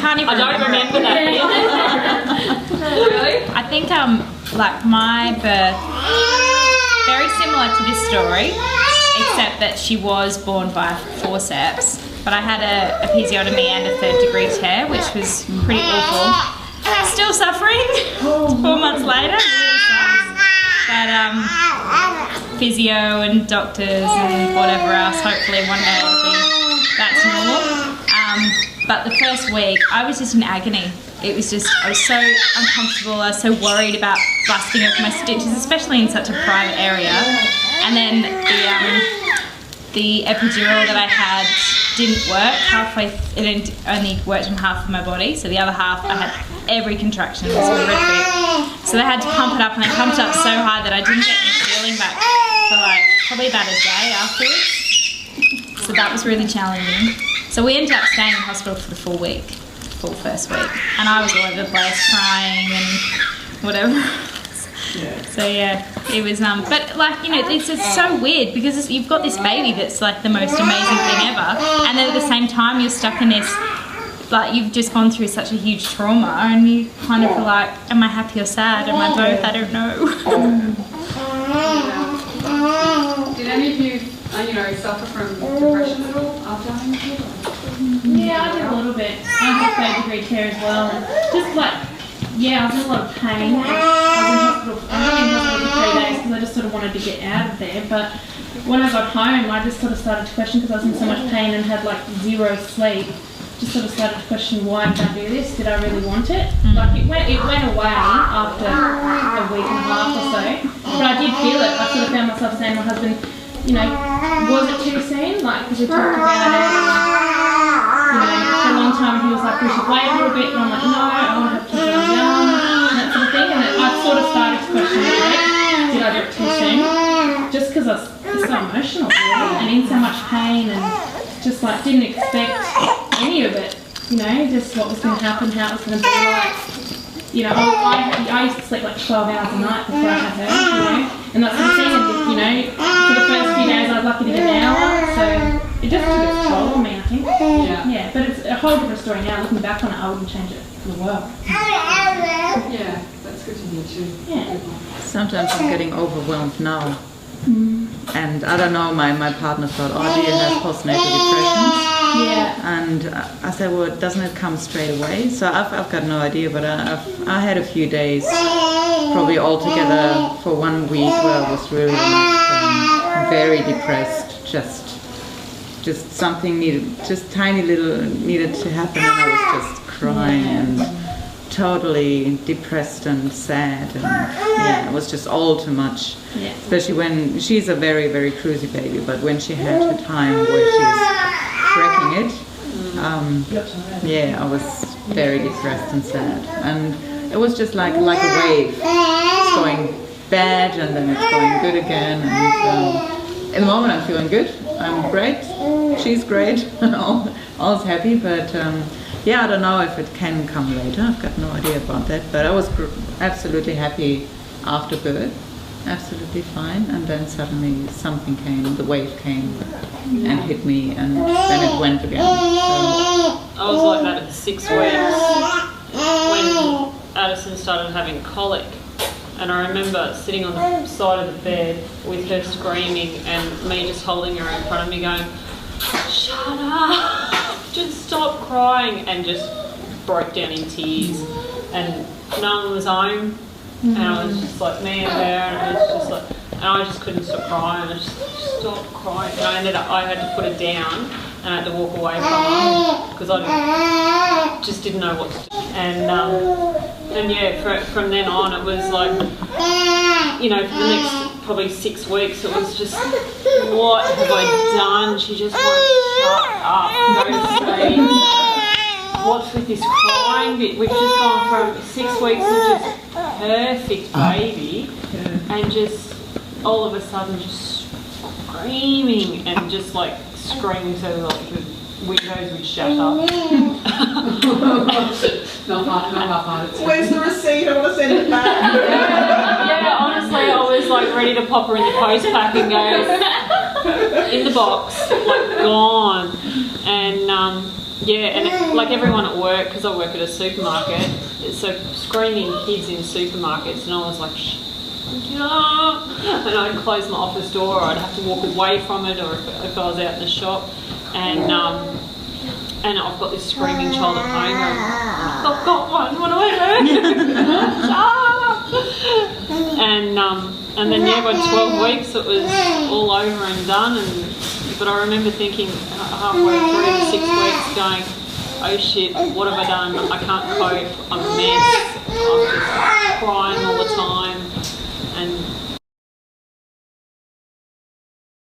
can't even. I don't remember that. Really? I think like my birth, very similar to this story, except that she was born by forceps. But I had a episiotomy and a 3rd-degree tear, which was pretty awful. Still suffering 4 months later. Really sucks. But physio and doctors and whatever else. Hopefully one day it'll be back to normal. But the first week, I was just in agony. It was just, I was so uncomfortable. I was so worried about busting open my stitches, especially in such a private area. And then the epidural that I had didn't work halfway. It only worked on half of my body, so the other half I had every contraction. It was horrific. So they had to pump it up, and they pumped it up so hard that I didn't get any feeling back for like probably about a day afterwards. So that was really challenging. So we ended up staying in hospital for the full first week, and I was all over the place crying and whatever. So yeah, it was but like, you know, it's just so weird because you've got this baby that's like the most amazing thing ever, and then at the same time you're stuck in this, like, you've just gone through such a huge trauma, and you kind of feel like, am I happy or sad? Am I both? I don't know. Did any of you, suffer from depression at all after having a kid? Yeah, I did a little bit. I had a 3rd-degree tear as well, and just like, yeah, I was in a lot of pain. I was in hospital for 3 days because I just sort of wanted to get out of there. But when I got home, I just sort of started to question, because I was in so much pain and had like 0 sleep. Just sort of started to question, why did I do this? Did I really want it? Like it went away after a week and a half or so. But I did feel it. I sort of found myself saying to my husband, was it too soon? Like, because we talked about it. For a long time he was like, we should wait a little bit, and I'm like, no, I want to have kids when I'm young, and that sort of thing. And I sort of started to question, did I do it too soon? Just because I was so emotional, really, and in so much pain, and just like didn't expect any of it, just what was going to happen, how it was going to be like. I used to sleep like 12 hours a night before I had her, and that's the thing, and for the first few days I was lucky to get an hour, so it just took its toll on me, I think. Yeah, but it's a whole different story now. Looking back on it, I wouldn't change it for the world. Yeah, that's good to hear too. Yeah. Sometimes I'm getting overwhelmed now. And I don't know, my partner thought, do you have postnatal depression? Yeah. And I said, well, doesn't it come straight away? So I've got no idea, but I had a few days, probably altogether for 1 week, where I was really very depressed. Just something tiny little needed to happen, and I was just crying and totally depressed and sad, and it was just all too much. Yeah. Especially when she's a very, very cruisy baby, but when she had her time where she's wrecking it, I was very depressed and sad, and it was just like a wave. It's going bad and then it's going good again, and in the moment I'm feeling good, I'm great, she's great, all's happy, but I don't know if it can come later. I've got no idea about that, but I was absolutely happy after birth, absolutely fine, and then suddenly something came, the wave came and hit me, and then it went again. So I was like that at 6 weeks when Addison started having colic, and I remember sitting on the side of the bed with her screaming and me just holding her in front of me going, shut up, just stop crying, and just broke down in tears, and no one was home, and I was just like me and her, and it was just like, and I just couldn't stop crying. I just stopped crying, and I had to put her down and I had to walk away from her because I just didn't know what to do. And from then on it was like, for the next probably 6 weeks it was just, what have I done? She just won't shut up, go to sleep. What's with this crying bit? We've just gone from 6 weeks of just perfect baby, and just all of a sudden just screaming and just like screaming so like the windows would shut up. Not hard. Where's the receipt? I want to send it back. Yeah, honestly, I was like ready to pop her in the post pack and go in the box, like gone. And yeah, and like everyone at work, because I work at a supermarket, so screaming kids in supermarkets, and I was like, shh, yeah. And I'd close my office door, or I'd have to walk away from it, or if I was out in the shop, and I've got this screaming child at home, and I've got one, what do I do? And then yeah, by 12 weeks it was all over and done, but I remember thinking halfway through the 6 weeks going, oh shit, what have I done? I can't cope, I'm a mess, I'm just crying all the time.